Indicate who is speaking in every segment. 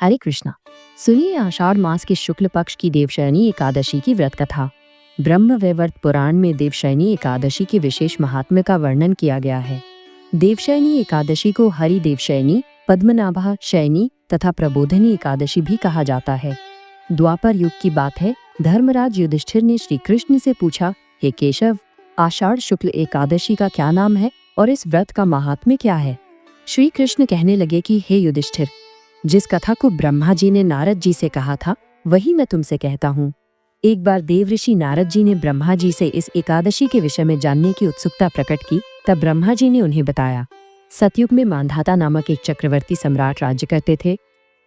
Speaker 1: हरे कृष्णा। सुनिए आषाढ़ मास के शुक्ल पक्ष की देवशयनी एकादशी की व्रत कथा। ब्रह्म वैवर्त पुराण में देवशयनी एकादशी के विशेष महात्म्य का वर्णन किया गया है। देवशयनी एकादशी को हरि देवशयनी, पद्मनाभा शयनी तथा प्रबोधिनी एकादशी भी कहा जाता है। द्वापर युग की बात है। धर्मराज युधिष्ठिर ने श्री कृष्ण से पूछा, हे केशव, आषाढ़ शुक्ल एकादशी का क्या नाम है और इस व्रत का महात्म्य क्या है? श्री कृष्ण कहने लगे कि हे युधिष्ठिर, जिस कथा को ब्रह्मा जी ने नारद जी से कहा था वही मैं तुमसे कहता हूँ। एक बार देव ऋषि नारद जी ने ब्रह्मा जी से इस एकादशी के विषय में जानने की उत्सुकता प्रकट की। तब ब्रह्मा जी ने उन्हें बताया। सतयुग में मांधाता नामक एक चक्रवर्ती सम्राट राज्य करते थे।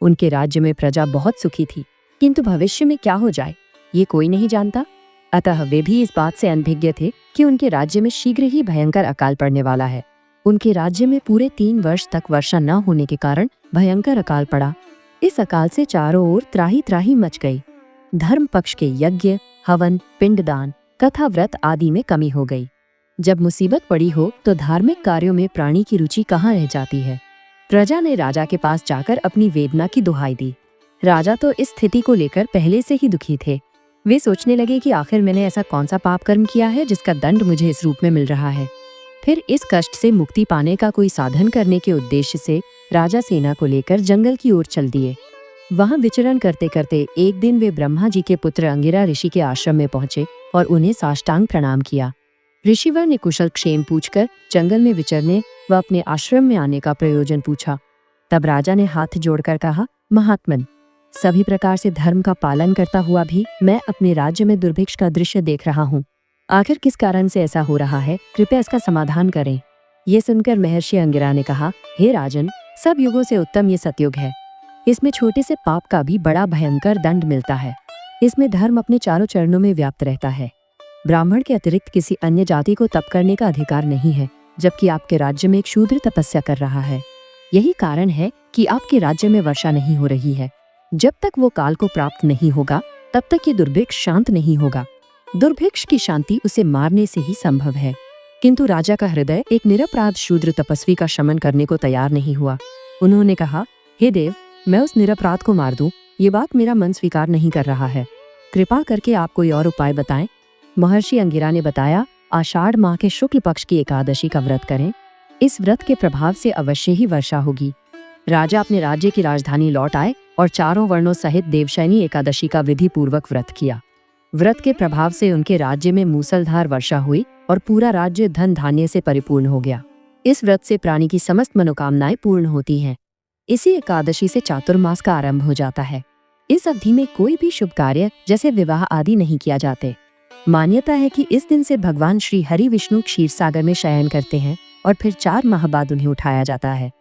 Speaker 1: उनके राज्य में प्रजा बहुत सुखी थी, किंतु भविष्य में क्या हो जाए ये कोई नहीं जानता। अतः वे भी इस बात से अनभिज्ञ थे कि उनके राज्य में शीघ्र ही भयंकर अकाल पड़ने वाला है। उनके राज्य में पूरे 3 वर्ष तक वर्षा न होने के कारण भयंकर अकाल पड़ा। इस अकाल से चारों ओर त्राही त्राही मच गई। धर्म पक्ष के यज्ञ, हवन, पिंडदान, कथा, व्रत आदि में कमी हो गई। जब मुसीबत पड़ी हो तो धार्मिक कार्यों में प्राणी की रुचि कहाँ रह जाती है। प्रजा ने राजा के पास जाकर अपनी वेदना की दुहाई दी। राजा तो इस स्थिति को लेकर पहले से ही दुखी थे। वे सोचने लगे कि आखिर मैंने ऐसा कौन सा पाप कर्म किया है जिसका दंड मुझे इस रूप में मिल रहा है। फिर इस कष्ट से मुक्ति पाने का कोई साधन करने के उद्देश्य से राजा सेना को लेकर जंगल की ओर चल दिए। वहां विचरण करते करते एक दिन वे ब्रह्मा जी के पुत्र अंगिरा ऋषि के आश्रम में पहुंचे और उन्हें साष्टांग प्रणाम किया। ऋषिवर ने कुशल क्षेम पूछकर जंगल में विचरने व अपने आश्रम में आने का प्रयोजन पूछा। तब राजा ने हाथ जोड़कर कहा, महात्मन, सभी प्रकार से धर्म का पालन करता हुआ भी मैं अपने राज्य में दुर्भिक्ष का दृश्य देख रहा हूँ। आखिर किस कारण से ऐसा हो रहा है, कृपया इसका समाधान करें। ये सुनकर महर्षि अंगिरा ने कहा, हे राजन, सब युगों से उत्तम ये सतयुग है। इसमें छोटे से पाप का भी बड़ा भयंकर दंड मिलता है। इसमें धर्म अपने चारों चरणों में व्याप्त रहता है। ब्राह्मण के अतिरिक्त किसी अन्य जाति को तप करने का अधिकार नहीं है, जबकि आपके राज्य में एक शूद्र तपस्या कर रहा है। यही कारण है कि आपके राज्य में वर्षा नहीं हो रही है। जब तक वो काल को प्राप्त नहीं होगा तब तक ये दुर्भिक्ष शांत नहीं होगा। दुर्भिक्ष की शांति उसे मारने से ही संभव है। किंतु राजा का हृदय एक निरपराध शूद्र तपस्वी का शमन करने को तैयार नहीं हुआ। उन्होंने कहा, हे देव, मैं उस निरपराध को मार दूं, ये बात मेरा मन स्वीकार नहीं कर रहा है। कृपा करके आप कोई और उपाय बताएं। महर्षि अंगिरा ने बताया, आषाढ़ माह के शुक्ल पक्ष की एकादशी का व्रत करें। इस व्रत के प्रभाव से अवश्य ही वर्षा होगी। राजा अपने राज्य की राजधानी लौट आए और चारों वर्णों सहित देवशयनी एकादशी का विधि पूर्वक व्रत किया। व्रत के प्रभाव से उनके राज्य में मूसलधार वर्षा हुई और पूरा राज्य धन धान्य से परिपूर्ण हो गया। इस व्रत से प्राणी की समस्त मनोकामनाएं पूर्ण होती हैं। इसी एकादशी से चातुर्मास का आरंभ हो जाता है। इस अवधि में कोई भी शुभ कार्य जैसे विवाह आदि नहीं किया जाते। मान्यता है कि इस दिन से भगवान श्री हरि विष्णु क्षीर सागर में शयन करते हैं और फिर 4 माह बाद उन्हें उठाया जाता है।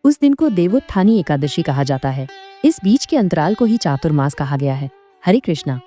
Speaker 1: उस दिन को देवोत्थानी एकादशी कहा जाता है। इस बीच के अंतराल को ही चातुर्मास कहा गया है। हरे कृष्णा।